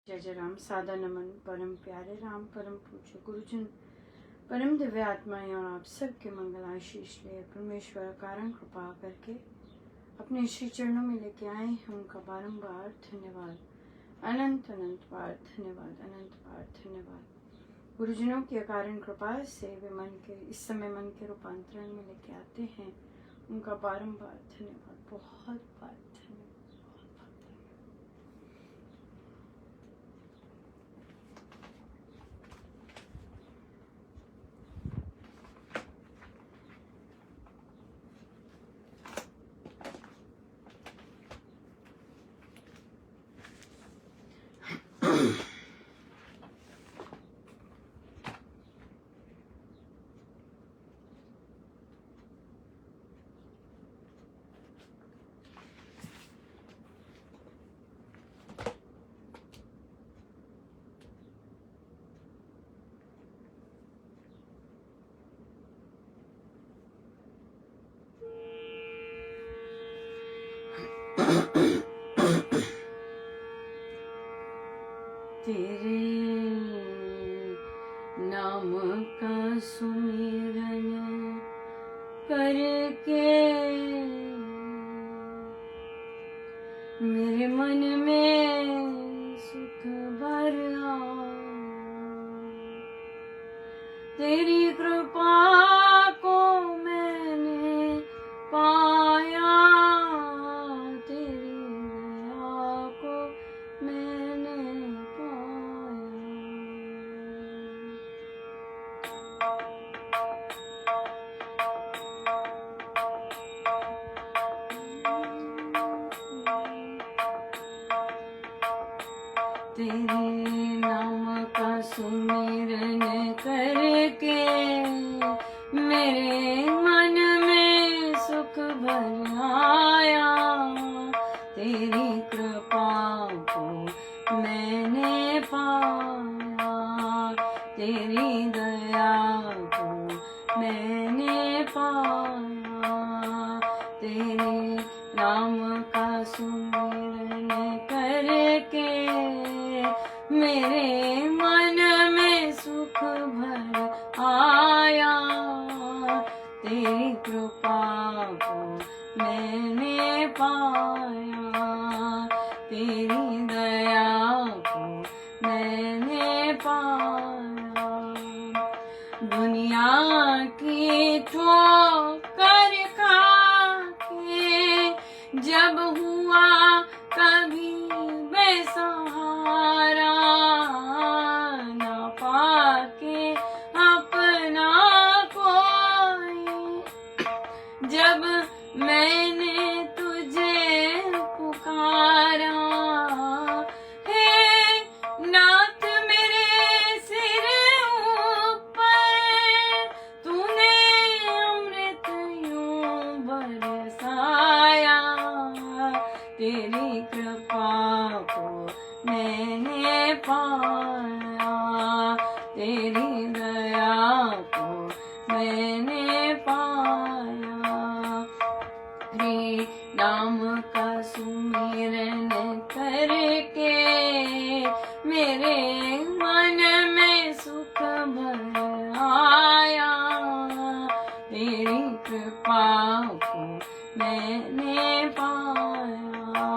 जय जय राम। सादा नमन परम प्यारे राम परम पूज्य गुरुजन परम दिव्य आत्माएं और आप सबके मंगल आशीष ले परमेश्वर कारण कृपा करके अपने श्री चरणों में लेके आए हैं। उनका बारंबार धन्यवाद, अनंत अनंत बार धन्यवाद, अनंत बार धन्यवाद। गुरुजनों की अकारण कृपा से वे मन के इस समय मन के रूपांतरण में लेके आते हैं। उनका बारंबार धन्यवाद, बहुत बार धन्यवाद। तेरे नाम का सुमिरन करके मेरे मन में सुख भरा, तेरी कृपा को मैंने पाया, तेरी दया को मैंने तेरे नाम का सुमिरन करके मेरे मन में सुख भर आया, तेरी कृपा को मैंने पाया, तेरी दया को मैंने पाया, तेरे नाम का सुमिरन करके मेरे मन में सुख भर आया, तेरी कृपा को मैंने पाया, तेरी दया को मैंने पाया। दुनिया की ठोकर खा के जब हुआ कभी बेसहारा, ना पाके अपना कोई, जब मैंने तुझे पुकारा, हे नाथ मेरे सिर ऊपर तूने अमृत यूं बरसाया, तेरी कृपा को मैंने पाया, तेरी दया को मैंने पाया। हरे नाम का सुमिरन करके मेरे मन में सुख भर आया, तेरी कृपा को मैंने पाया,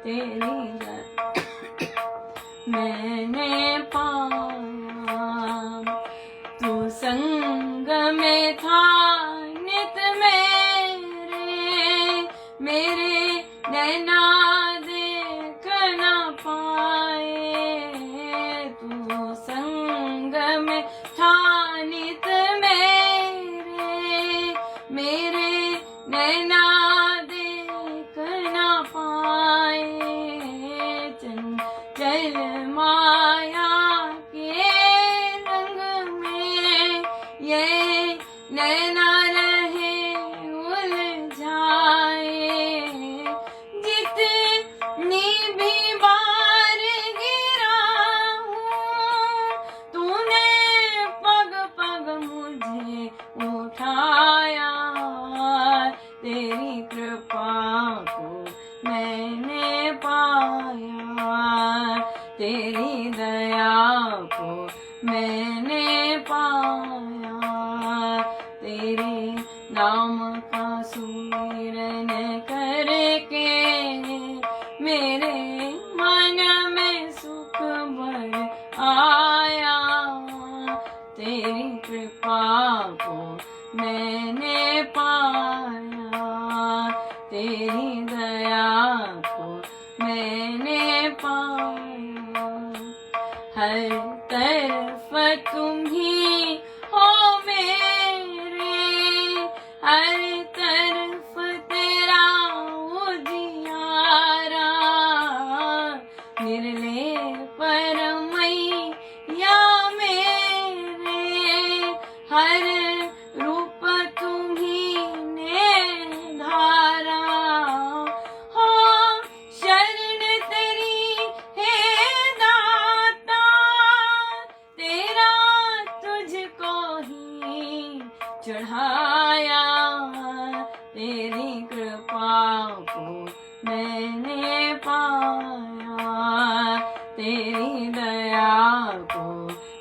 तेरी मैंने पाया। तू संग में था नित मेरे नैना देख न पाए, तू संग में था नित मेरे नैना देख न पाए, चंचल माया के रंग में ये नैना रहे उलझाए, जितनी भी बार गिरा हूँ तूने पग पग मुझे उठाया, तेरी कृपा को मैंने पाया, तेरी दया को मैंने पाया, तेरे नाम का सुमिरन करके मेरे मन में सुख भर आया, तेरी कृपा को मैंने पाया, तेरी दया को मैंने पाया। हर तरफ तुम ही हो मेरे, हर तरफ तेरा उजियारा, निर्लेप परमैया मेरे, हर रूप तुम्ही ने धारा। हो शरण तेरी हे दाता, तेरा तुझको ही चढ़ाया, तेरी कृपा को मैंने पाया, तेरी दया को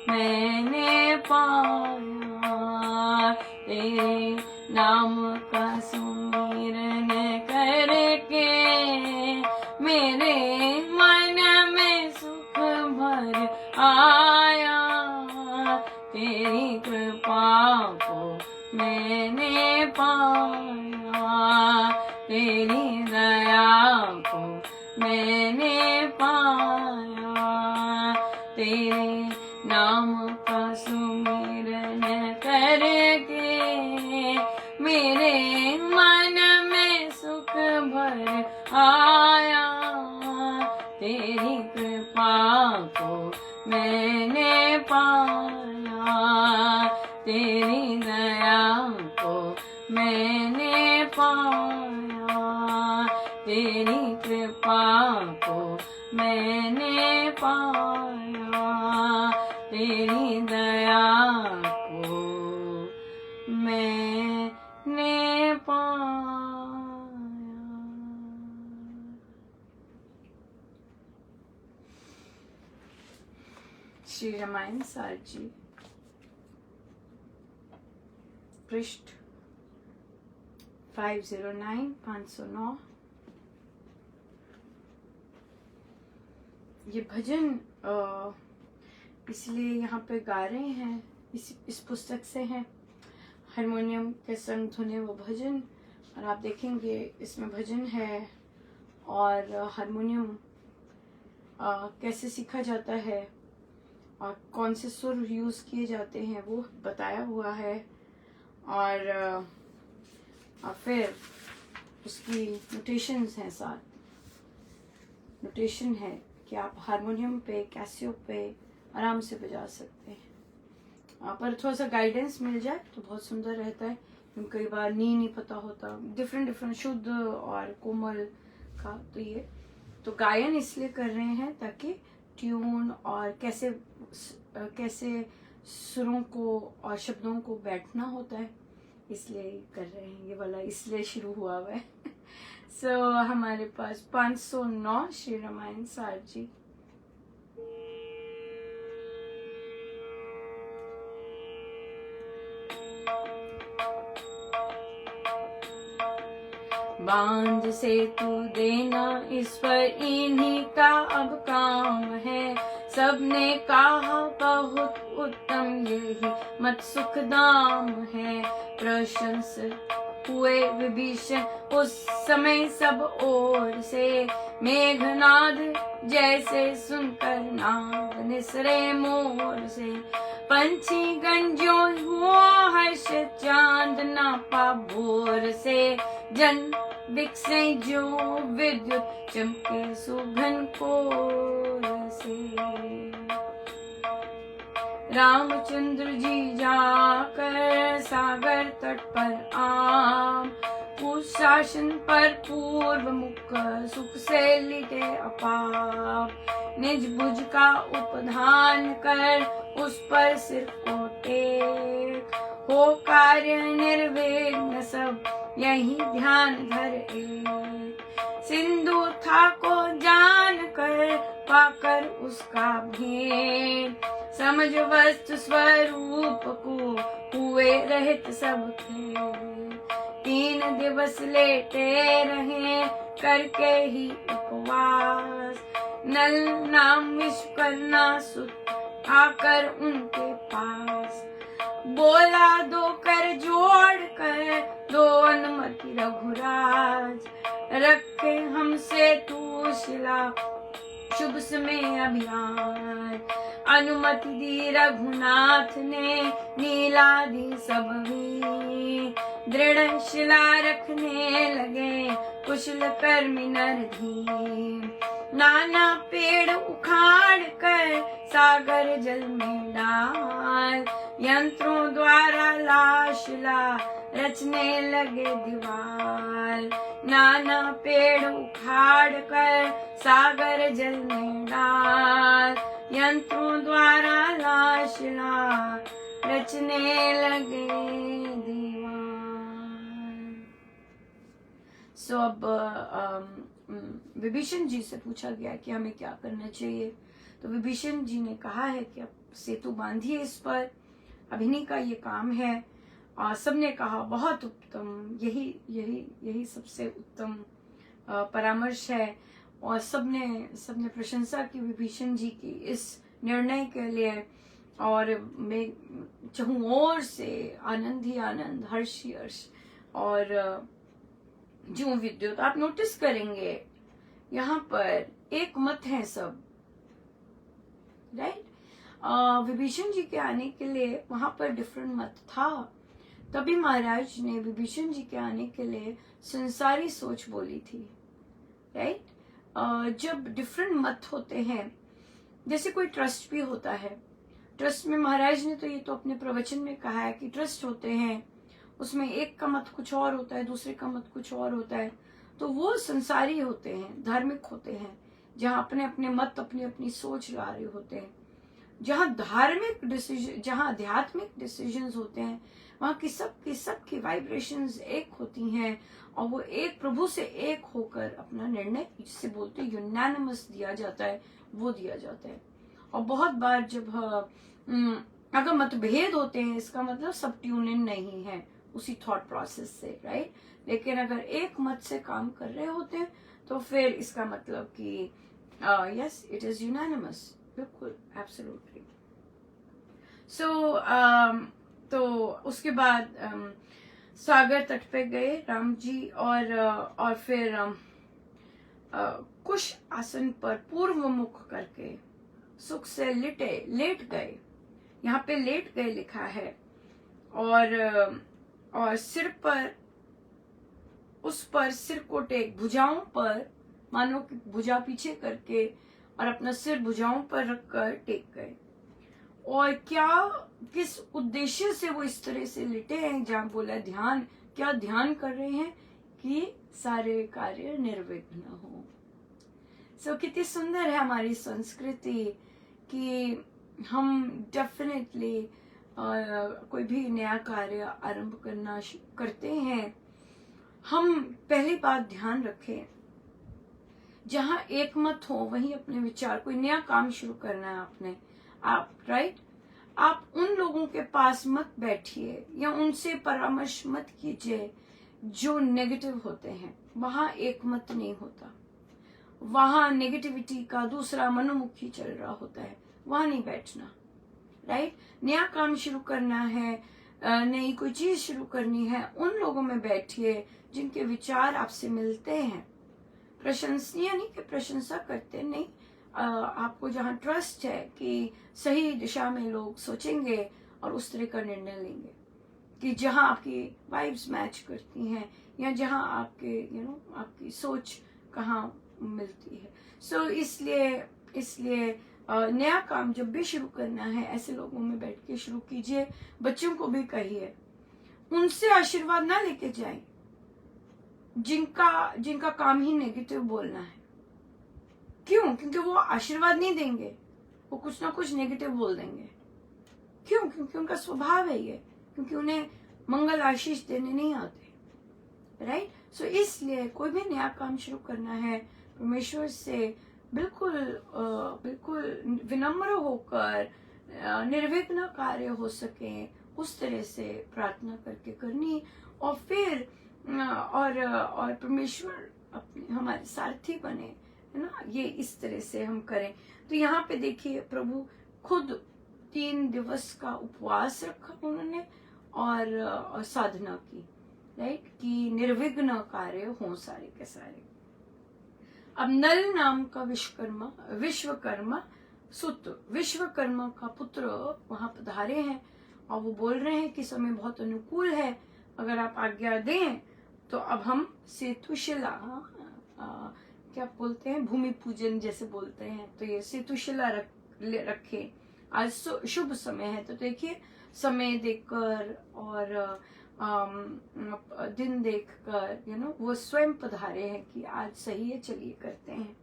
मैंने पाया, तेरे नाम का सुमिरन करके मेरे मन में सुख भर आया, तेरी कृपा को मैंने पाया, तेरी दया को मैंने पाया, तेरे नाम का सुमिरन करके मेरे मन में सुख भर आया, तेरी कृपा को मैंने पाया, तेरी दया को मैंने पाया, तेरी कृपा को मैंने पाया, तेरी दया को मैंने पाया। श्री रामायण सार जी, पृष्ठ 509 509। ये भजन इसलिए यहाँ पे गा रहे हैं, इस पुस्तक से है, हारमोनियम के संग धुने वो भजन। और आप देखेंगे इसमें भजन है और हारमोनियम कैसे सीखा जाता है और कौन से सुर यूज़ किए जाते हैं वो बताया हुआ है। और फिर उसकी नोटेशंस हैं, साथ नोटेशन है कि आप हारमोनियम पे, कैसियो पे आराम से बजा सकते हैं। पर थोड़ा सा गाइडेंस मिल जाए तो बहुत सुंदर रहता है, क्योंकि कई बार नी नहीं पता होता, डिफरेंट शुद्ध और कोमल का। तो ये तो गायन इसलिए कर रहे हैं ताकि ट्यून और कैसे सुरों को और शब्दों को बैठना होता है, इसलिए कर रहे हैं। ये वाला इसलिए शुरू हुआ हुआ है। सो हमारे पास 509 श्री रामायण सार जी। बांध से तू देना इस पर इन्हीं का अब काम है, सबने कहा बहुत उत्तम यही मत सुख दाम है। प्रशंसित हुए विभीषण उस समय सब ओर से, मेघनाद जैसे सुनकर नाद निसरे मोर से। पंछी गंजो हुआ हर्ष चांद नापा भोर से, जन बिकसे जो विद्युत चमके सुघन कोर से। रामचंद्र जी जाकर सागर तट पर आम, उस शासन पर पूर्व मुख सुख से लिटे अपाप। निज भुज का उपधान कर उस पर सिर को टेक, हो कार्य निर्विघ्न सब यही ध्यान धर एक। सिंधु था को जान कर पाकर उसका भेद, समझ वस्तु स्वरूप को हुए रहित सब खेद। 3 दिवस लेटे रहे करके ही उपवास, नल नाम विश्वकर्मा सुत आकर उनके पास। बोला दो कर जोड़ कर दो अनुमति रघुराज, रखे हमसे तू शिला शुभ समय अभियान। अनुमति दी रघुनाथ ने नीलादि सब भी, दृढ़ शिला रखने लगे कुशल कर्मी नरधी। नाना पेड़ उखाड़ कर सागर जल में डाल, यंत्रों द्वारा लाशिला रचने लगे दीवार। नाना पेड़ उखाड़ कर सागर जल में डाल, यंत्रों द्वारा लाशिला रचने लगे दीवार। सो अब विभीषण जी से पूछा गया कि हमें क्या करना चाहिए। तो विभीषण जी ने कहा है कि अब सेतु बांधिए इस पर, अभिनी का ये काम है। और सबने कहा बहुत उत्तम, यही सबसे उत्तम परामर्श है। और सबने प्रशंसा की विभीषण जी की इस निर्णय के लिए। और मैं चाहूँ और से आनंद ही आनंद, हर्ष ही हर्ष। और जो विद्युत आप नोटिस करेंगे यहाँ पर एक मत है सब, राइट। विभीषण जी के आने के लिए वहां पर डिफरेंट मत था, तभी महाराज ने विभीषण जी के आने के लिए संसारी सोच बोली थी, राइट। जब डिफरेंट मत होते हैं, जैसे कोई ट्रस्ट भी होता है, ट्रस्ट में महाराज ने तो ये तो अपने प्रवचन में कहा है कि ट्रस्ट होते हैं, उसमें एक का मत कुछ और होता है, दूसरे का मत कुछ और होता है। तो वो संसारी होते हैं, धार्मिक होते हैं, जहाँ अपने अपने मत, अपनी अपनी सोच ला रहे होते हैं। जहाँ धार्मिक डिसीजन, जहाँ आध्यात्मिक डिसीजंस होते हैं, वहाँ की सबकी वाइब्रेशंस एक होती हैं, और वो एक प्रभु से एक होकर अपना निर्णय, जिसे बोलते हैं यूनानिमस दिया जाता है, वो दिया जाता है। और बहुत बार जब अगर मतभेद होते हैं, इसका मतलब सब ट्यून इन नहीं है उसी थॉट प्रोसेस से, राइट। लेकिन अगर एक मत से काम कर रहे होते हैं तो फिर इसका मतलब कि यस, इट इज यूनानिमस, बिल्कुल, एब्सोल्युटली। सो तो उसके बाद सागर तट पे गए राम जी, और फिर कुश आसन पर पूर्व मुख करके सुख से लेट गए। यहाँ पे लेट गए लिखा है। और सिर पर, उस पर सिर को टेक, भुजाओं पर, मानो कि भुजा पीछे करके और अपना सिर भुजाओं पर रखकर टेक गए। और किस उद्देश्य से वो इस तरह से लेटे हैं, जहाँ बोला ध्यान, क्या ध्यान कर रहे हैं कि सारे कार्य निर्विघ्न हो। सो कितनी सुंदर है हमारी संस्कृति कि हम डेफिनेटली कोई भी नया कार्य आरंभ करते हैं, हम पहली बात ध्यान रखें, जहां एक मत हो वहीं अपने विचार, कोई नया काम शुरू करना है आप राइट, आप उन लोगों के पास मत बैठिए या उनसे परामर्श मत कीजिए जो नेगेटिव होते हैं। वहां एक मत नहीं होता, वहां नेगेटिविटी का दूसरा मनोमुखी चल रहा होता है, वहां नहीं बैठना, राइट। नया काम शुरू करना है, नई कोई चीज शुरू करनी है, उन लोगों में बैठिए जिनके विचार आपसे मिलते हैं। प्रशंसनीय नहीं कि प्रशंसा करते नहीं, आपको जहां ट्रस्ट है कि सही दिशा में लोग सोचेंगे और उस तरह का निर्णय लेंगे, कि जहां आपकी वाइब्स मैच करती हैं या जहां आपके आपकी सोच कहाँ मिलती है। सो इसलिए नया काम जब भी शुरू करना है, ऐसे लोगों में बैठ के शुरू कीजिए। बच्चों को भी कहिए, उनसे आशीर्वाद ना लेके जाएं जिनका काम ही नेगेटिव बोलना है। क्यों? क्योंकि वो आशीर्वाद नहीं देंगे, वो कुछ ना कुछ नेगेटिव बोल देंगे। क्योंकि उनका स्वभाव है ये, क्योंकि उन्हें मंगल आशीष देने नहीं आते। राइट। सो इसलिए कोई भी नया काम शुरू करना है, परमेश्वर से बिल्कुल बिल्कुल विनम्र होकर निर्विघ्न कार्य हो सके उस तरह से प्रार्थना करके करनी, और फिर और परमेश्वर अपने हमारे सारथी बने, है ना, ये इस तरह से हम करें। तो यहाँ पे देखिए प्रभु खुद 3 दिवस का उपवास रखा उन्होंने और साधना की, राइट, कि निर्विघ्न कार्य हो सारे के सारे। अब नल नाम का विश्वकर्मा विश्वकर्मा का पुत्र वहां पधारे हैं और वो बोल रहे हैं कि समय बहुत अनुकूल है, अगर आप आज्ञा दें तो अब हम सेतुशिला, क्या बोलते हैं, भूमि पूजन जैसे बोलते हैं, तो ये सेतुशिला रखे, आज शुभ समय है। तो देखिए समय देखकर और दिन देखकर वो स्वयं पधारे हैं कि आज सही है, चलिए करते हैं।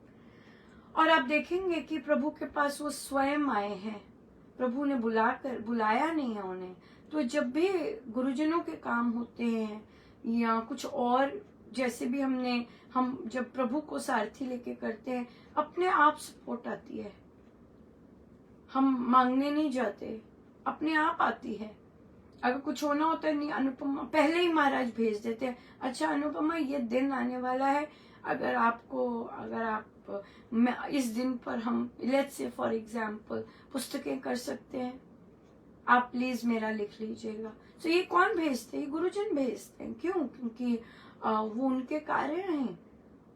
और आप देखेंगे कि प्रभु के पास वो स्वयं आए हैं, प्रभु ने बुलाया नहीं है उन्हें। तो जब भी गुरुजनों के काम होते हैं या कुछ और, जैसे भी हम जब प्रभु को सारथी लेके करते हैं, अपने आप सपोर्ट आती है, हम मांगने नहीं जाते, अपने आप आती है। अगर कुछ होना होता है, नहीं अनुपमा पहले ही महाराज भेज देते हैं, अच्छा अनुपमा ये दिन आने वाला है, अगर आप इस दिन पर हम लेट्स से फॉर एग्जाम्पल पुस्तकें कर सकते हैं, आप प्लीज मेरा लिख लीजिएगा। तो ये कौन भेजते हैं? गुरुजन भेजते हैं। क्यों? क्योंकि वो उनके कार्य हैं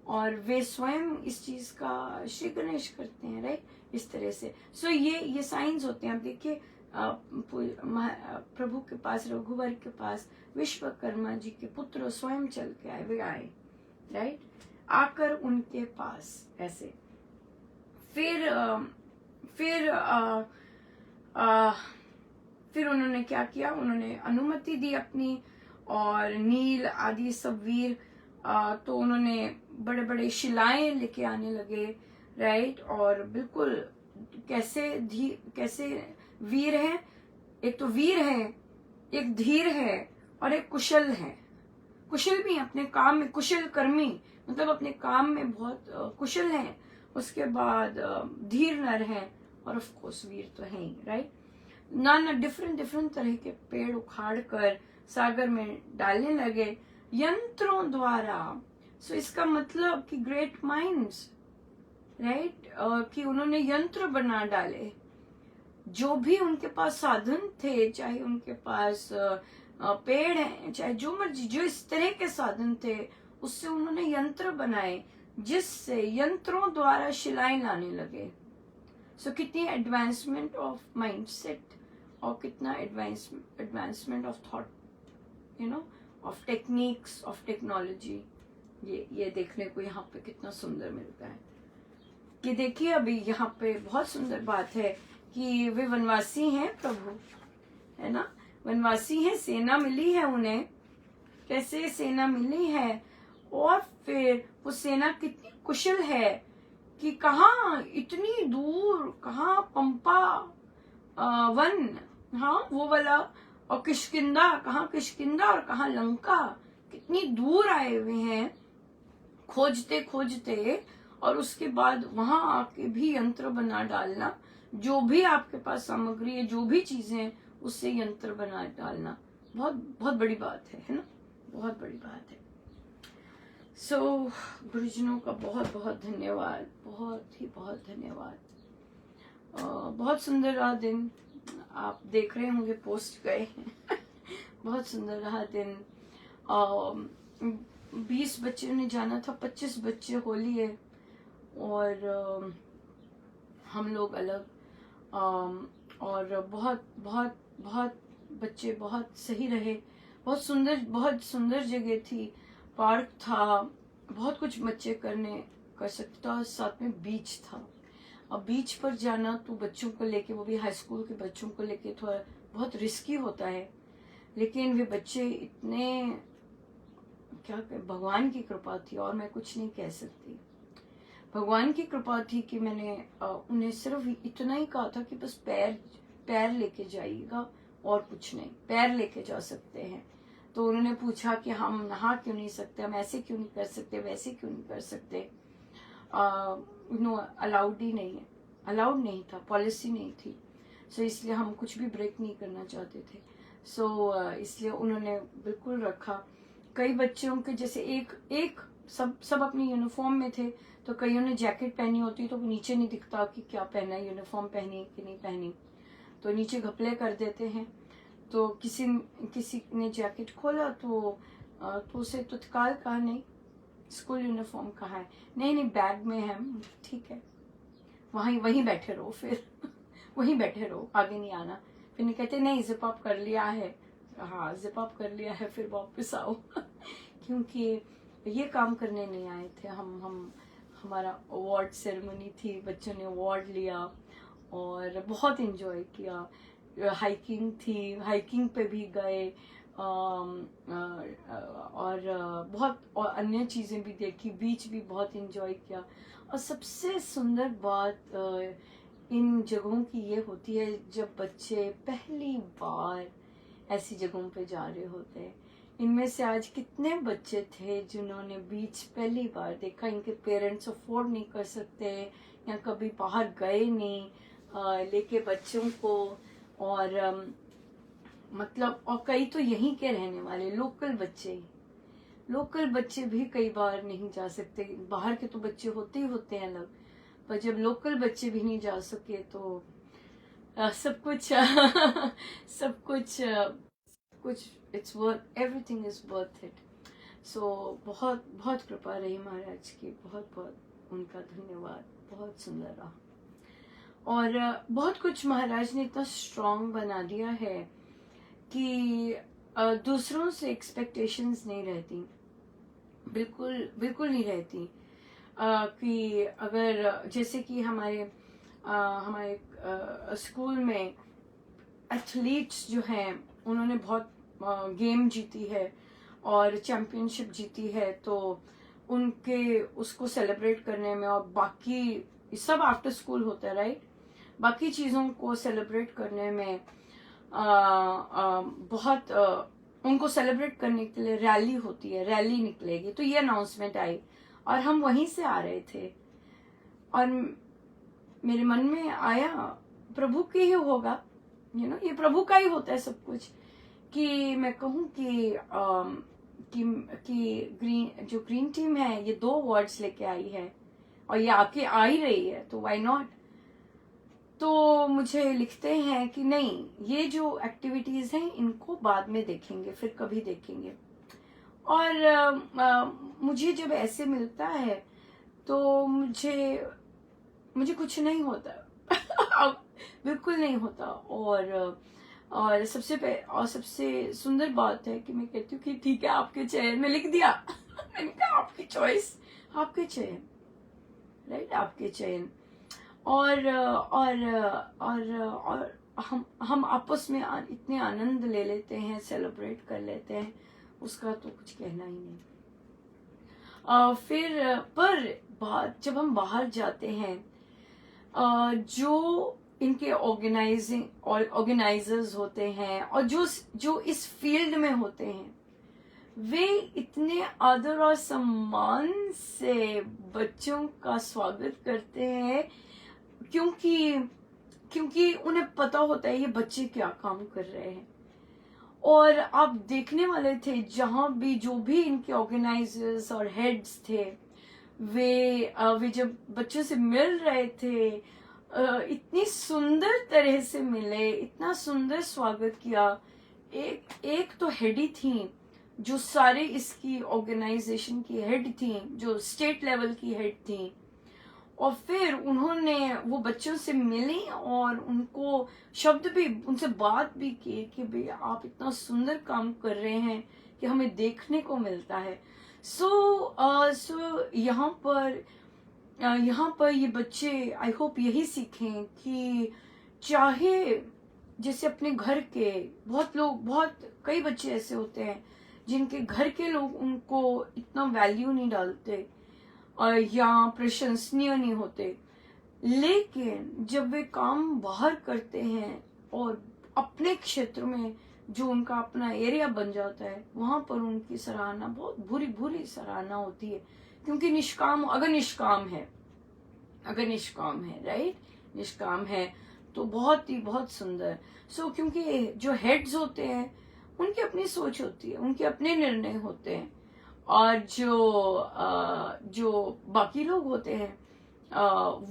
और वे स्वयं इस चीज का श्री गणेश करते हैं, राइट, इस तरह से। सो ये साइंस होते हैं। आप देखिए प्रभु के पास, रघुवर के पास विश्वकर्मा जी के पुत्र स्वयं चल के आए, वे आए, राइट, आकर उनके पास ऐसे। फिर उन्होंने क्या किया, उन्होंने अनुमति दी अपनी, और नील आदि सब वीर तो उन्होंने बड़े बड़े शिलाएं लेके आने लगे, राइट, और बिल्कुल कैसे वीर हैं, एक तो वीर है, एक धीर है और एक कुशल है। कुशल भी अपने काम में, कुशल कर्मी मतलब अपने काम में बहुत कुशल हैं। उसके बाद धीर नर है और ऑफ कोर्स वीर तो है ही, राइट। नाना डिफरेंट तरह के पेड़ उखाड़ कर सागर में डालने लगे यंत्रों द्वारा। सो इसका मतलब कि ग्रेट माइंड्स, राइट, कि उन्होंने यंत्र बना डाले। जो भी उनके पास साधन थे, चाहे उनके पास पेड़ हैं, चाहे जो मर्जी, जो इस तरह के साधन थे, उससे उन्होंने यंत्र बनाए, जिससे यंत्रों द्वारा शिलाएं लाने लगे। सो कितनी एडवांसमेंट ऑफ माइंडसेट और कितना advancement of thought, of techniques, of technology. ये देखने को यहाँ पे कितना सुंदर मिलता है। कि देखिए अभी यहाँ पे बहुत सुंदर बात है कि वे वनवासी हैं प्रभु, है ना, वनवासी हैं, सेना मिली है उन्हें। कैसे सेना मिली है, और फिर वो सेना कितनी कुशल है कि कहाँ इतनी दूर, कहाँ पंपा वन, हाँ वो वाला, और किष्किंधा, कहाँ किष्किंधा और कहाँ लंका, कितनी दूर आए हुए हैं खोजते खोजते, और उसके बाद वहां आके भी यंत्र बना डालना। जो भी आपके पास सामग्री है, जो भी चीजें हैं, उससे यंत्र बना डालना बहुत बहुत बड़ी बात है ना, बहुत बड़ी बात है। सो गुरुजनों का बहुत बहुत धन्यवाद, बहुत धन्यवाद। बहुत सुंदर रहा दिन, आप देख रहे होंगे पोस्ट गए हैं बहुत सुंदर रहा दिन। 20 बच्चों ने जाना था, 25 बच्चे होली है और हम लोग अलग, और बहुत बहुत बहुत बच्चे बहुत सही रहे। बहुत सुंदर जगह थी, पार्क था, बहुत कुछ बच्चे कर सकते थे, और साथ में बीच था। अब बीच पर जाना तो बच्चों को लेके, वो भी हाई स्कूल के बच्चों को लेके थोड़ा बहुत रिस्की होता है, लेकिन वे बच्चे इतने, क्या भगवान की कृपा थी, और मैं कुछ नहीं कह सकती। भगवान की कृपा थी कि मैंने उन्हें सिर्फ इतना ही कहा था कि बस पैर लेके जाइएगा और कुछ नहीं, पैर लेके जा सकते हैं, तो उन्होंने पूछा कि हम नहा क्यों नहीं सकते, हम ऐसे क्यों नहीं कर सकते, वैसे क्यों नहीं कर सकते। नो, अलाउड ही नहीं है, अलाउड नहीं था, पॉलिसी नहीं थी। सो इसलिए हम कुछ भी ब्रेक नहीं करना चाहते थे। सो इसलिए उन्होंने बिल्कुल रखा। कई बच्चों के जैसे एक सब अपनी यूनिफॉर्म में थे, तो कईयों ने जैकेट पहनी होती तो नीचे नहीं दिखता कि क्या पहना है, यूनिफॉर्म पहनी कि नहीं पहनी, तो नीचे घपले कर देते हैं। तो किसी ने जैकेट खोला तो उसे तुत्काल कहा, नहीं स्कूल यूनिफॉर्म कहाँ है, नहीं बैग में है। ठीक है, वहीं बैठे रहो फिर वहीं बैठे रहो, आगे नहीं आना। फिर नहीं कहते नहीं जिप अप कर लिया है, हाँ जिप अप कर लिया है, फिर वापस आओ क्योंकि ये काम करने नहीं आए थे हम हमारा अवार्ड सेरेमनी थी, बच्चों ने अवार्ड लिया और बहुत एंजॉय किया। हाइकिंग थी, हाइकिंग पे भी गए और बहुत और अन्य चीज़ें भी देखी, बीच भी बहुत एंजॉय किया। और सबसे सुंदर बात इन जगहों की ये होती है जब बच्चे पहली बार ऐसी जगहों पे जा रहे होते हैं। इनमें से आज कितने बच्चे थे जिन्होंने बीच पहली बार देखा, इनके पेरेंट्स अफोर्ड नहीं कर सकते या कभी बाहर गए नहीं लेके बच्चों को। और मतलब और कई तो यहीं के रहने वाले लोकल बच्चे भी कई बार नहीं जा सकते। बाहर के तो बच्चे होते ही होते हैं अलग, पर जब लोकल बच्चे भी नहीं जा सके तो सब कुछ it's worth, everything is worth it. So बहुत बहुत कृपा रही महाराज की, बहुत उनका धन्यवाद, बहुत सुंदर रहा। और बहुत कुछ महाराज ने इतना स्ट्रांग बना दिया है कि दूसरों से एक्सपेक्टेशंस नहीं रहती, बिल्कुल नहीं रहती। कि अगर जैसे कि हमारे स्कूल में एथलीट्स जो हैं उन्होंने बहुत गेम जीती है और चैंपियनशिप जीती है, तो उनके उसको सेलिब्रेट करने में और बाकी सब आफ्टर स्कूल होता है राइट, बाकी चीज़ों को सेलिब्रेट करने में बहुत उनको सेलिब्रेट करने के लिए रैली होती है, रैली निकलेगी। तो ये अनाउंसमेंट आई और हम वहीं से आ रहे थे और मेरे मन में आया प्रभु के ही होगा, ये प्रभु का ही होता है सब कुछ, कि मैं कहूँ कि ग्रीन टीम है ये 2 अवार्ड्स लेके आई है और ये आके आ ही रही है, तो व्हाई नॉट। तो मुझे लिखते हैं कि नहीं, ये जो एक्टिविटीज हैं इनको बाद में देखेंगे, फिर कभी देखेंगे। और मुझे जब ऐसे मिलता है तो मुझे कुछ नहीं होता बिल्कुल नहीं होता। और सबसे सुंदर बात है कि मैं कहती हूँ कि ठीक है आपके चयन में लिख दिया मैंने कहा आपकी चॉइस, आपके चयन, राइट, आपके चयन। और हम आपस में इतने आनंद ले लेते हैं, सेलिब्रेट कर लेते हैं, उसका तो कुछ कहना ही नहीं। फिर पर जब हम बाहर जाते हैं, जो इनके ऑर्गेनाइजर्स होते हैं और जो इस फील्ड में होते हैं, वे इतने आदर और सम्मान से बच्चों का स्वागत करते हैं क्योंकि उन्हें पता होता है ये बच्चे क्या काम कर रहे हैं। और आप देखने वाले थे जहां भी जो भी इनके ऑर्गेनाइजर्स और हेड्स थे, वे जब बच्चों से मिल रहे थे इतनी सुंदर तरह से मिले, इतना सुंदर स्वागत किया। एक तो हेड ही थी जो सारे इसकी ऑर्गेनाइजेशन की हेड थी, जो स्टेट लेवल की हेड थी, और फिर उन्होंने वो बच्चों से मिली और उनको शब्द भी, उनसे बात भी की कि भाई आप इतना सुंदर काम कर रहे हैं कि हमें देखने को मिलता है। सो यहाँ पर ये बच्चे आई होप यही सीखें कि चाहे जैसे अपने घर के बहुत कई बच्चे ऐसे होते हैं जिनके घर के लोग उनको इतना वैल्यू नहीं डालते और या प्रशंसनीय नहीं होते, लेकिन जब वे काम बाहर करते हैं और अपने क्षेत्र में जो उनका अपना एरिया बन जाता है वहां पर उनकी सराहना बहुत बुरी बुरी सराहना होती है, क्योंकि निष्काम, अगर निष्काम है राइट, निष्काम है तो बहुत ही बहुत सुंदर। क्योंकि जो हेड्स होते हैं उनकी अपनी सोच होती है, उनके अपने निर्णय होते हैं, और जो बाकी लोग होते हैं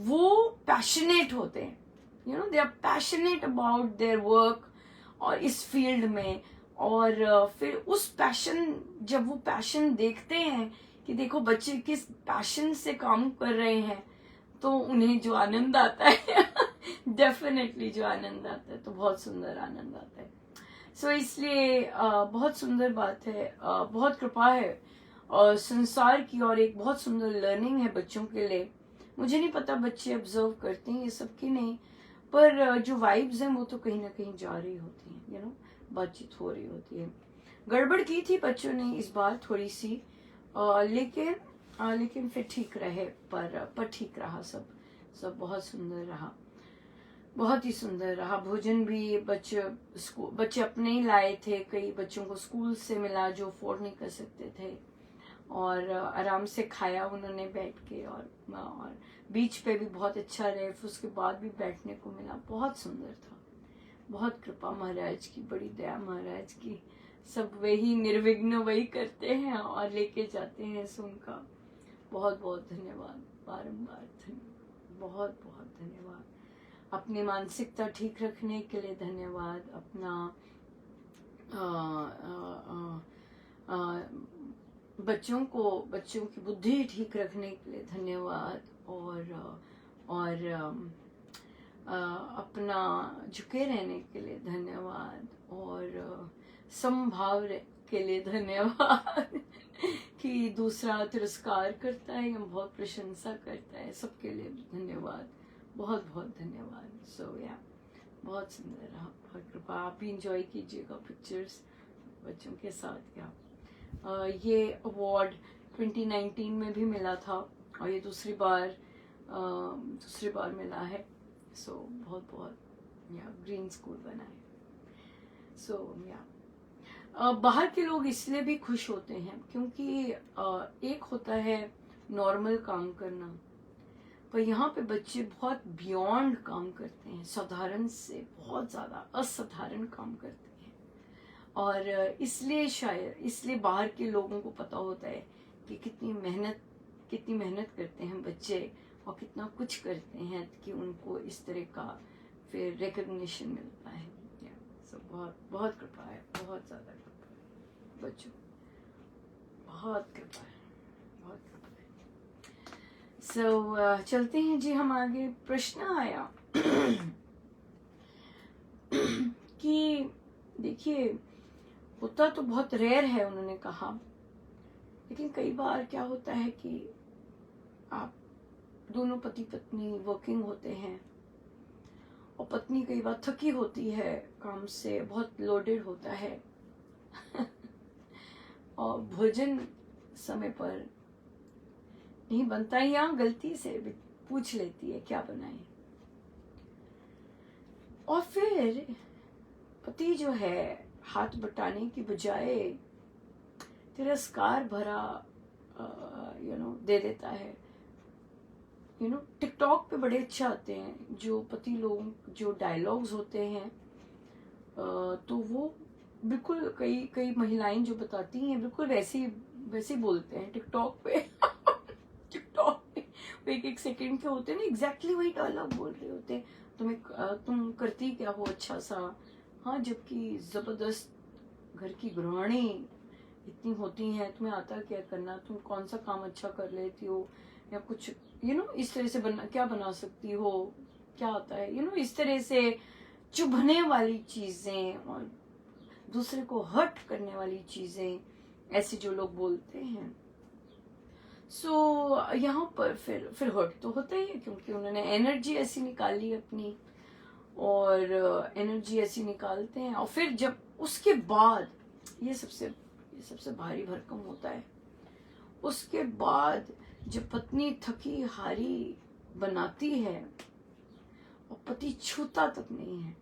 वो पैशनेट होते हैं, they are passionate about their work और इस फील्ड में। और फिर उस पैशन, जब वो पैशन देखते हैं कि देखो बच्चे किस पैशन से काम कर रहे हैं, तो उन्हें जो आनंद आता है डेफिनेटली जो आनंद आता है, तो बहुत सुंदर आनंद आता है। इसलिए बहुत सुंदर बात है, बहुत कृपा है और संसार की, और एक बहुत सुंदर लर्निंग है बच्चों के लिए। मुझे नहीं पता बच्चे ऑब्जर्व करते हैं ये सब की नहीं, पर जो वाइब्स हैं वो तो कहीं ना कहीं जा रही होती हैं, बातचीत हो रही होती है। गड़बड़ की थी बच्चों ने इस बार थोड़ी सी, लेकिन फिर ठीक रहे, पर ठीक रहा, सब बहुत सुंदर रहा, बहुत ही सुंदर रहा। भोजन भी बच्चे अपने ही लाए थे, कई बच्चों को स्कूल से मिला जो अफोर्ड नहीं कर सकते थे, और आराम से खाया उन्होंने बैठ के, और बीच पे भी बहुत अच्छा रहे, फिर उसके बाद भी बैठने को मिला, बहुत सुंदर था। बहुत कृपा महाराज की, बड़ी दया महाराज की, सब वही निर्विघ्न वही करते हैं और लेके जाते हैं। सो उनका बहुत बहुत धन्यवाद, बारंबार धन्यवाद, बहुत बहुत धन्यवाद। अपनी मानसिकता ठीक रखने के लिए धन्यवाद, अपना बच्चों की बुद्धि ठीक रखने के लिए धन्यवाद, और अपना झुके रहने के लिए धन्यवाद, और समभाव के लिए धन्यवाद कि दूसरा तिरस्कार करता है या बहुत प्रशंसा करता है, सबके लिए धन्यवाद, बहुत बहुत धन्यवाद। बहुत सुंदर रहा, बहुत कृपा। आप भी इंजॉय कीजिएगा पिक्चर्स बच्चों के साथ। ये अवार्ड 2019 में भी मिला था, और ये दूसरी बार मिला है। बहुत बहुत ग्रीन स्कूल बना है। बाहर के लोग इसलिए भी खुश होते हैं क्योंकि एक होता है नॉर्मल काम करना, पर यहाँ पे बच्चे बहुत बियॉन्ड काम करते हैं, साधारण से बहुत ज्यादा असाधारण काम करते हैं, और इसलिए बाहर के लोगों को पता होता है कि कितनी मेहनत करते हैं बच्चे, और कितना कुछ करते हैं कि उनको इस तरह का फिर रिकग्निशन मिलता है। बहुत बहुत कृपा है, बहुत ज्यादा कृपा है बच्चों, बहुत कृपा है, बहुत कृपा है। चलते हैं जी हम आगे। प्रश्न आया कि देखिए, होता तो बहुत रेयर है उन्होंने कहा, लेकिन कई बार क्या होता है कि आप दोनों पति पत्नी वर्किंग होते हैं, और पत्नी कई बार थकी होती है काम से, बहुत लोडेड होता है और भोजन समय पर नहीं बनता, या गलती से पूछ लेती है क्या बनाए, और फिर पति जो है हाथ बटाने की बजाय तिरस्कार भरा दे देता है। टिकटॉक पे बड़े अच्छे आते हैं जो पति लोग जो डायलॉग्स होते हैं, तो वो बिल्कुल कई महिलाएं जो बताती हैं बिल्कुल वैसे बोलते हैं टिकटॉक पे टिकटॉक पे वो एक सेकंड के होते हैं ना, एग्जैक्टली वही डायलॉग बोल रहे होते हैं। तुम करती क्या हो अच्छा सा, हाँ, जबकि जबरदस्त घर की गृहिणी इतनी होती हैं, तुम्हें आता क्या करना, तुम कौन सा काम अच्छा कर लेती हो, या कुछ इस तरह से क्या बना सकती हो, क्या आता है, इस तरह से चुभने वाली चीजें और दूसरे को हर्ट करने वाली चीजें, ऐसे जो लोग बोलते हैं। यहाँ पर फिर हर्ट तो होता ही है, क्योंकि उन्होंने एनर्जी ऐसी निकाली अपनी, और एनर्जी ऐसी निकालते हैं, और फिर जब उसके बाद ये सबसे भारी भरकम होता है, उसके बाद जब पत्नी थकी हारी बनाती है और पति छूता तक नहीं है,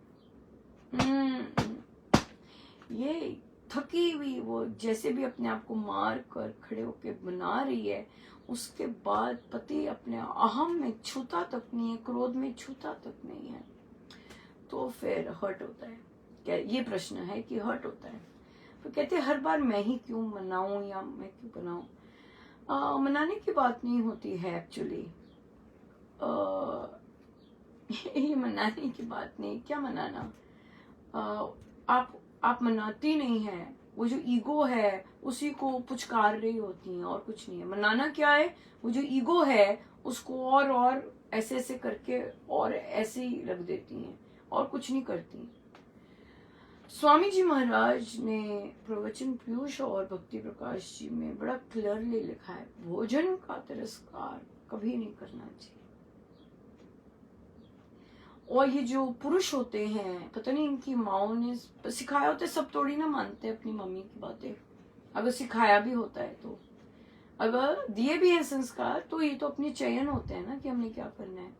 ये थकी हुई वो जैसे भी अपने आप को मार कर खड़े होके बना रही है, उसके बाद पति अपने अहम में छूता तक नहीं है, क्रोध में छूता तक नहीं है, तो फिर हर्ट होता है। क्या ये प्रश्न है कि हर्ट होता है। तो कहते हैं हर बार मैं ही क्यों मनाऊं या मैं क्यों बनाऊं। मनाने की बात नहीं होती है एक्चुअली। ये मनाने की बात नहीं, क्या मनाना। आप मनाती नहीं है, वो जो ईगो है उसी को पुचकार रही होती हैं और कुछ नहीं है। मनाना क्या है, वो जो ईगो है उसको और ऐसे ऐसे करके और ऐसे ही रख देती हैं और कुछ नहीं करती। स्वामी जी महाराज ने प्रवचन पीयूष और भक्ति प्रकाश जी में बड़ा क्लियरली लिखा है, भोजन का तिरस्कार कभी नहीं करना चाहिए। और ये जो पुरुष होते हैं, पता नहीं इनकी माओ ने सिखाया होता है, सब थोड़ी ना मानते अपनी मम्मी की बातें। अगर सिखाया भी होता है तो, अगर दिए भी है संस्कार, तो ये तो अपने चयन होते हैं ना कि हमने क्या करना है।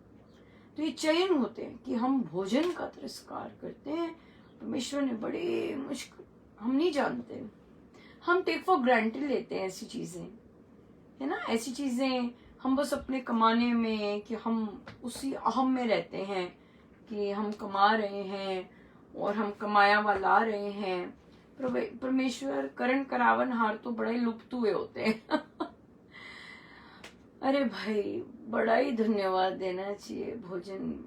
तो ये चयन होते हैं कि हम भोजन का तिरस्कार करते हैं। परमेश्वर ने बड़े मुश्किल, हम नहीं जानते, हम टेक फॉर ग्रांटेड लेते हैं ऐसी चीजें, है ना। ऐसी चीजें हम बस अपने कमाने में, कि हम उसी अहम में रहते हैं कि हम कमा रहे हैं और हम कमाया हुआ ला रहे हैं। परमेश्वर करण करावन हार तो बड़े लुप्त हुए होते हैं। अरे भाई, बड़ा ही धन्यवाद देना चाहिए। भोजन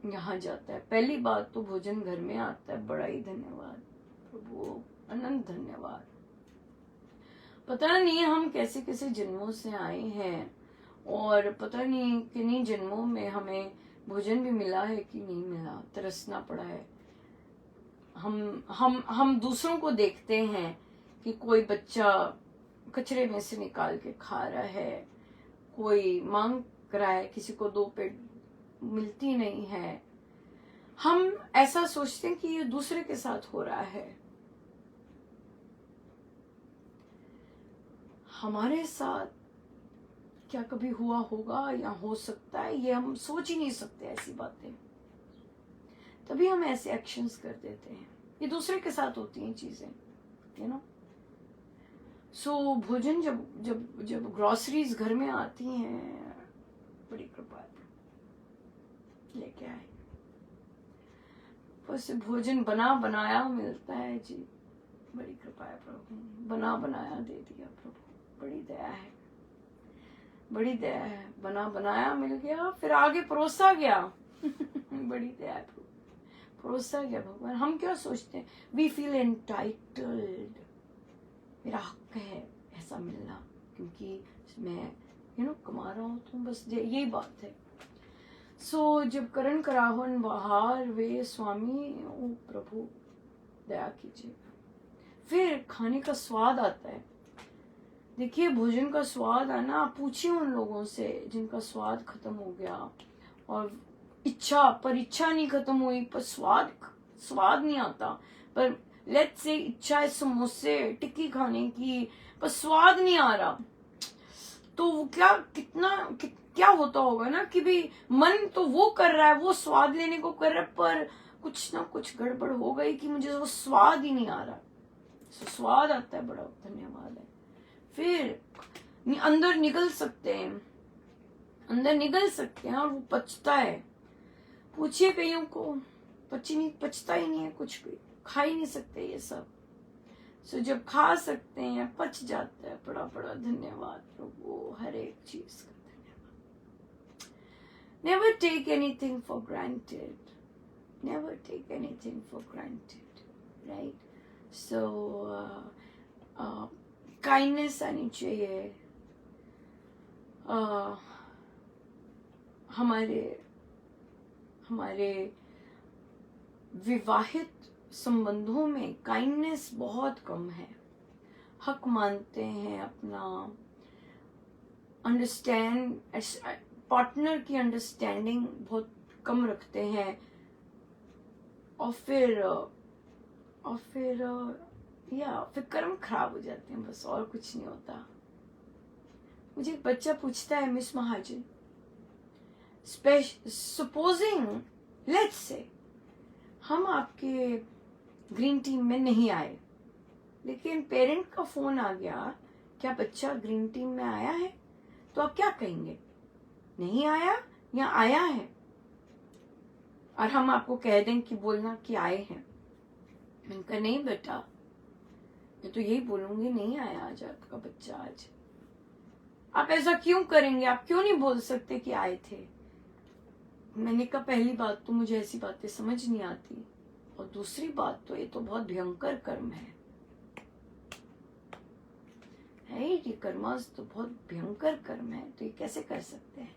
यहाँ जाता है, पहली बात तो भोजन घर में आता है, बड़ा ही धन्यवाद प्रभु, अनंत धन्यवाद। पता नहीं हम कैसे कैसे जन्मों से आए हैं और पता नहीं किन्हीं जन्मों में हमें भोजन भी मिला है कि नहीं मिला, तरसना पड़ा है। हम दूसरों को देखते हैं कि कोई बच्चा कचरे में से निकाल के खा रहा है, कोई मांग रहा है, किसी को 2 पेट मिलती नहीं है। हम ऐसा सोचते हैं कि ये दूसरे के साथ हो रहा है, हमारे साथ क्या कभी हुआ होगा या हो सकता है, ये हम सोच ही नहीं सकते ऐसी बातें। तभी हम ऐसे एक्शंस कर देते हैं, ये दूसरे के साथ होती हैं चीजें, यू नो। सो भोजन जब जब जब ग्रोसरीज घर में आती हैं, बड़ी कृपा लेके आए, बस भोजन बना बनाया मिलता है जी, बड़ी कृपा है प्रभु, बना बनाया दे दिया प्रभु, बड़ी दया है, बड़ी दया है। बना बनाया मिल गया, फिर आगे परोसा गया। बड़ी दया है प्रभु, परोसा गया भगवान। हम क्या सोचते हैं, वी फील एंटाइटल्ड, मेरा हक है ऐसा मिलना, क्योंकि मैं कमा रहा हूं, तो बस यही बात है। सो जब करण करावन बहार वे स्वामी, ओ प्रभु दया कीजिए, फिर खाने का स्वाद आता है। देखिए भोजन का स्वाद आना, आप पूछिए उन लोगों से जिनका स्वाद खत्म हो गया और पर इच्छा नहीं खत्म हुई, पर स्वाद नहीं आता। पर लेट्स से इच्छा है समोसे टिक्की खाने की, पर स्वाद नहीं आ रहा, तो वो क्या होता होगा ना, कि भी मन तो वो कर रहा है, वो स्वाद लेने को कर रहा है, पर कुछ ना कुछ गड़बड़ हो गई कि मुझे वो स्वाद ही नहीं आ रहा। स्वाद आता है, बड़ा धन्यवाद है। फिर अंदर निकल सकते हैं और वो पचता है। पूछिए कईयों को, पचता ही नहीं है, कुछ भी खा ही नहीं सकते ये सब। सो जब खा सकते हैं, पच जाता है, बड़ा बड़ा धन्यवाद प्रभु, हर एक चीज का धन्यवाद। Never take anything for granted, never take anything for granted, right. So kindness आनी चाहिए हमारे विवाहित संबंधों में काइंडनेस बहुत कम है। हक मानते हैं अपना, पार्टनर की अंडरस्टैंडिंग बहुत कम रखते हैं, और फिर कर्म खराब हो जाते हैं, बस और कुछ नहीं होता। मुझे एक बच्चा पूछता है, miss Mahajan, supposing let's say हम आपके ग्रीन टीम में नहीं आए, लेकिन पेरेंट का फोन आ गया, क्या बच्चा ग्रीन टीम में आया है? तो आप क्या कहेंगे, नहीं आया या आया है? और हम आपको कह दें कि बोलना कि आए हैं। मैंने कहा नहीं बेटा, मैं तो यही बोलूंगी नहीं आया आज आपका बच्चा। आज आप ऐसा क्यों करेंगे? आप क्यों नहीं बोल सकते कि आए थे? मैंने कहा पहली बात तो मुझे ऐसी बातें समझ नहीं आती, और दूसरी बात तो ये तो बहुत भयंकर कर्म है ये कर्मास तो बहुत भयंकर कर्म है, तो ये कैसे कर सकते हैं?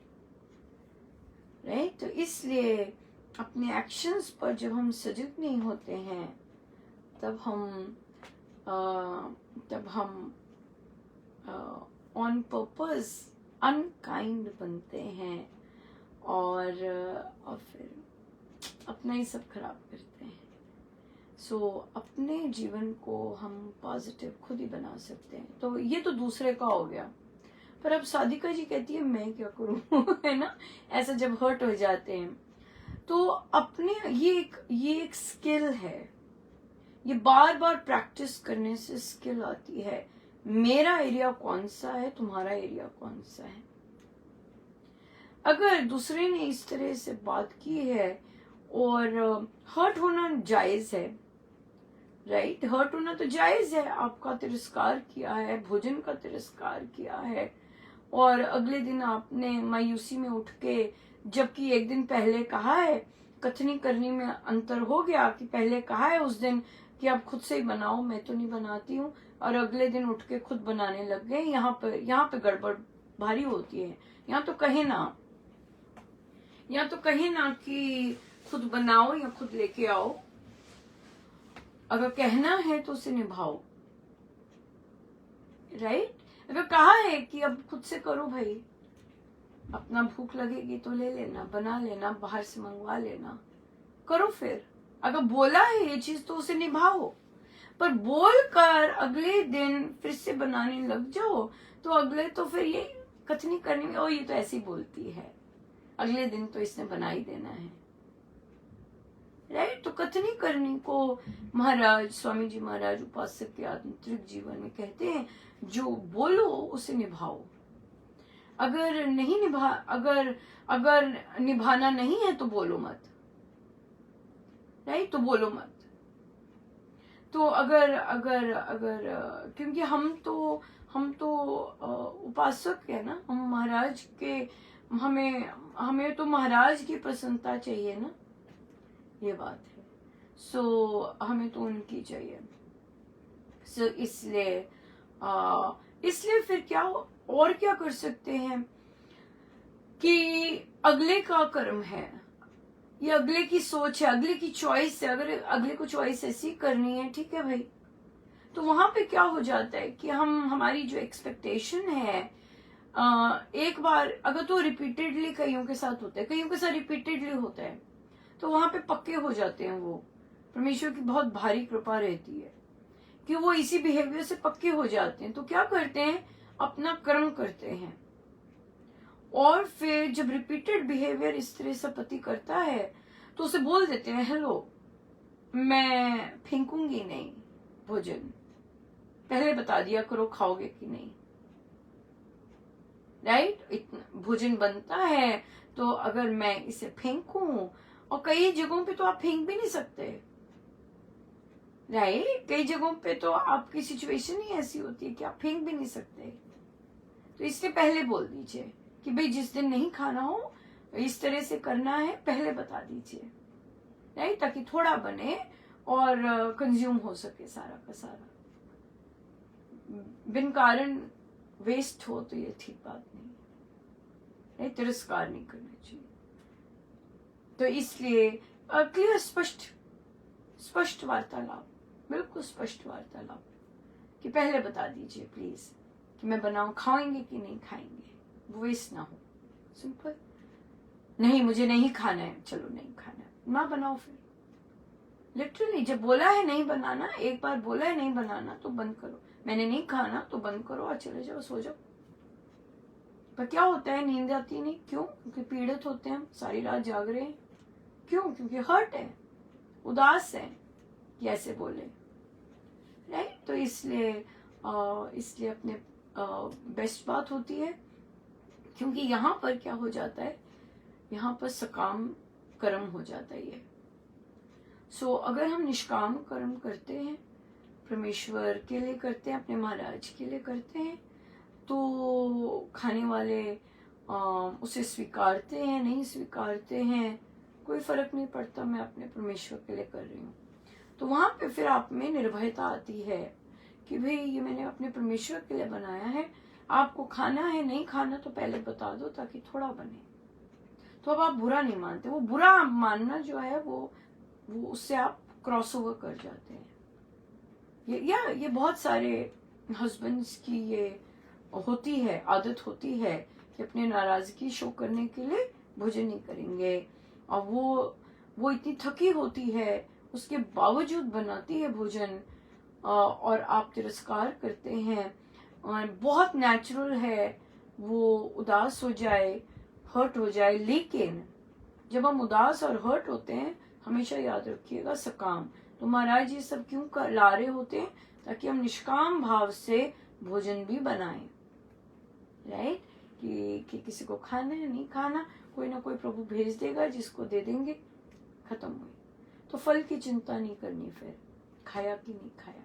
राइट? तो इसलिए अपने एक्शंस पर जब हम सजग नहीं होते हैं तब हम ऑन पर्पस अनकाइंड बनते हैं और फिर अपना ही सब खराब करते हैं। सो अपने जीवन को हम पॉजिटिव खुद ही बना सकते हैं। तो ये तो दूसरे का हो गया, पर अब साधिका जी कहती है मैं क्या करूं है ना, ऐसा जब हर्ट हो जाते हैं तो अपने ये एक स्किल है, ये बार बार प्रैक्टिस करने से स्किल आती है। मेरा एरिया कौन सा है, तुम्हारा एरिया कौन सा है? अगर दूसरे ने इस तरह से बात की है और हर्ट होना जायज है, राइट? हर्ट होना तो जायज है, आपका तिरस्कार किया है, भोजन का तिरस्कार किया है, और अगले दिन आपने मायूसी में उठ के, जबकि एक दिन पहले कहा है, कथनी करनी में अंतर हो गया कि पहले कहा है उस दिन कि आप खुद से ही बनाओ, मैं तो नहीं बनाती हूँ, और अगले दिन उठ के खुद बनाने लग गए। यहाँ पे गड़बड़ भारी होती है। यहाँ तो कहे ना कि खुद बनाओ या खुद लेके आओ। अगर कहना है तो उसे निभाओ, राइट? अगर कहा है कि अब खुद से करो भाई, अपना भूख लगेगी तो ले लेना, बना लेना, बाहर से मंगवा लेना, करो। फिर अगर बोला है ये चीज तो उसे निभाओ। पर बोलकर अगले दिन फिर से बनाने लग जाओ तो अगले तो फिर ये कथनी करनी में, ओ ये तो ऐसी बोलती है, अगले दिन तो इसने बना ही देना है, राइट? तो कथनी करनी को महाराज स्वामी जी महाराज उपासक के आंतरिक जीवन में कहते हैं, जो बोलो उसे निभाओ। अगर निभाना नहीं है तो बोलो मत, राइट? तो बोलो मत। तो अगर क्योंकि हम तो उपासक है ना, हम महाराज के, हमें तो महाराज की प्रसन्नता चाहिए ना, ये बात है। सो हमें तो उनकी चाहिए। सो इसलिए फिर क्या और क्या कर सकते हैं कि अगले का कर्म है, ये अगले की सोच है, अगले की चॉइस है। अगर अगले को चॉइस ऐसी करनी है, ठीक है भाई, तो वहां पे क्या हो जाता है कि हमारी जो एक्सपेक्टेशन है, एक बार अगर तो रिपीटेडली कईयों के साथ होता है, कईयों के साथ रिपीटेडली होता है, तो वहां पे पक्के हो जाते हैं। वो परमेश्वर की बहुत भारी कृपा रहती है कि वो इसी बिहेवियर से पक्के हो जाते हैं। तो क्या करते हैं, अपना कर्म करते हैं, और फिर जब रिपीटेड बिहेवियर इस तरह से पति करता है तो उसे बोल देते हैं, हेलो मैं फेंकूंगी नहीं भोजन, पहले बता दिया करो खाओगे कि नहीं, राइट? इतना भोजन बनता है तो अगर मैं इसे फेंकूं, और कई जगहों पे तो आप फेंक भी नहीं सकते, राइट? कई जगहों पे तो आपकी सिचुएशन ही ऐसी होती है कि आप फेंक भी नहीं सकते। तो इसलिए पहले बोल दीजिए कि भाई जिस दिन नहीं खाना हो, इस तरह से करना है, पहले बता दीजिए, राइट? ताकि थोड़ा बने और कंज्यूम हो सके सारा का सारा, बिन कारण वेस्ट हो तो ये ठीक बात नहीं, राइट? तिरस्कार नहीं करना चाहिए। तो इसलिए क्लियर, स्पष्ट वार्तालाप, बिल्कुल स्पष्ट वार्तालाप, कि पहले बता दीजिए प्लीज कि मैं बनाऊं, खाएंगे कि नहीं खाएंगे, वो वेस्ट ना हो। सिंपल, नहीं मुझे नहीं खाना है, चलो नहीं खाना है, ना बनाओ फिर। लिटरली जब बोला है नहीं बनाना, एक बार बोला है नहीं बनाना तो बंद करो, मैंने नहीं खाना तो बंद करो और चले जाओ, सो जाओ। पर क्या होता है, नींद आती नहीं, क्यों? क्योंकि पीड़ित होते हैं, सारी रात जाग रहे हैं, क्यों? क्योंकि हर्ट है, उदास है, कि ऐसे बोले, राइट। तो इसलिए अपने बेस्ट बात होती है, क्योंकि यहाँ पर क्या हो जाता है, यहाँ पर सकाम कर्म हो जाता है ये। सो अगर हम निष्काम कर्म करते हैं, परमेश्वर के लिए करते हैं, अपने महाराज के लिए करते हैं, तो खाने वाले उसे स्वीकारते हैं नहीं स्वीकारते हैं कोई फर्क नहीं पड़ता, मैं अपने परमेश्वर के लिए कर रही हूँ। तो वहां पे फिर आप में निर्भयता आती है कि भाई ये मैंने अपने परमेश्वर के लिए बनाया है, आपको खाना है नहीं खाना तो पहले बता दो ताकि थोड़ा बने। तो अब आप बुरा नहीं मानते, वो बुरा मानना जो है वो उससे आप क्रॉस ओवर कर जाते हैं। ये बहुत सारे हस्बैंड्स की ये होती है, आदत होती है कि अपने नाराजगी शो करने के लिए भोजन नहीं करेंगे, और वो इतनी थकी होती है उसके बावजूद बनाती है भोजन, और आप तिरस्कार करते हैं। और बहुत नेचुरल है वो उदास हो जाए, हर्ट हो जाए, लेकिन जब हम उदास और हर्ट होते हैं हमेशा याद रखिएगा सकाम। तो महाराज ये सब क्यों ला रहे होते हैं, ताकि हम निष्काम भाव से भोजन भी बनाएं, राइट। कि किसी को खाना है नहीं खाना, कोई ना कोई प्रभु भेज देगा जिसको दे देंगे, खत्म हुई। तो फल की चिंता नहीं करनी, फिर खाया कि नहीं खाया,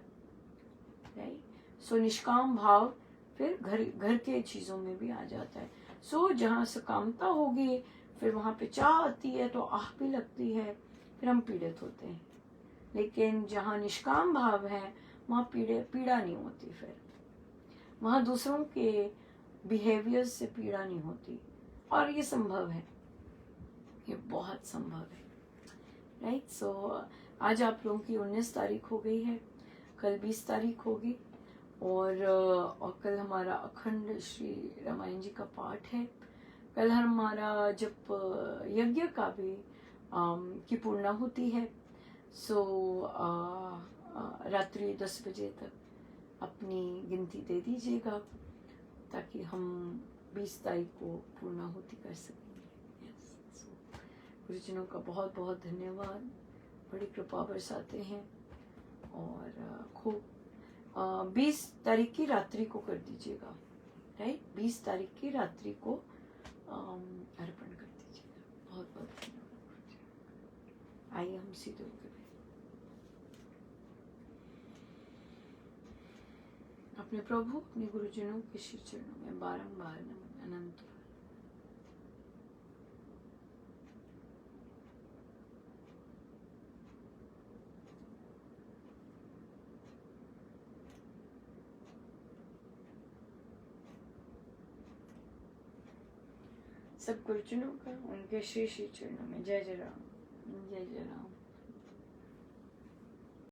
राइट। सो निष्काम भाव फिर घर के चीजों में भी आ जाता है। सो जहाँ सकामता होगी फिर वहां पे चाह आती है तो आह भी लगती है, फिर हम पीड़ित होते हैं। लेकिन जहाँ निष्काम भाव है वहां पीड़ा नहीं होती, फिर वहां दूसरों के बिहेवियर से पीड़ा नहीं होती। और ये संभव है, ये बहुत संभव है, राइट। सो आज आप लोगों की 19 तारीख हो गई है, कल 20 तारीख होगी, और कल हमारा अखंड श्री रामायण जी का पाठ है। कल हमारा जब यज्ञ का भी की पूर्णाहुति है। सो रात्रि 10 बजे तक अपनी गिनती दे दीजिएगा ताकि हम 20 तारीख को पूर्णाहुति कर सकेंगे। यस, गुरुजनों का बहुत बहुत धन्यवाद, बड़ी कृपा बरसाते हैं। और खूब 20 तारीख की रात्रि को कर दीजिएगा, राइट। 20 तारीख की रात्रि को अर्पण कर दीजिएगा। बहुत बहुत धन्यवाद। आइए हम सीधे होकर अपने प्रभु अपने गुरुजनों के श्री चरणों में बारंबार नमन अनंत। सब गुरुजनों का उनके श्री श्री चरणों में जय जय राम, जय जय राम।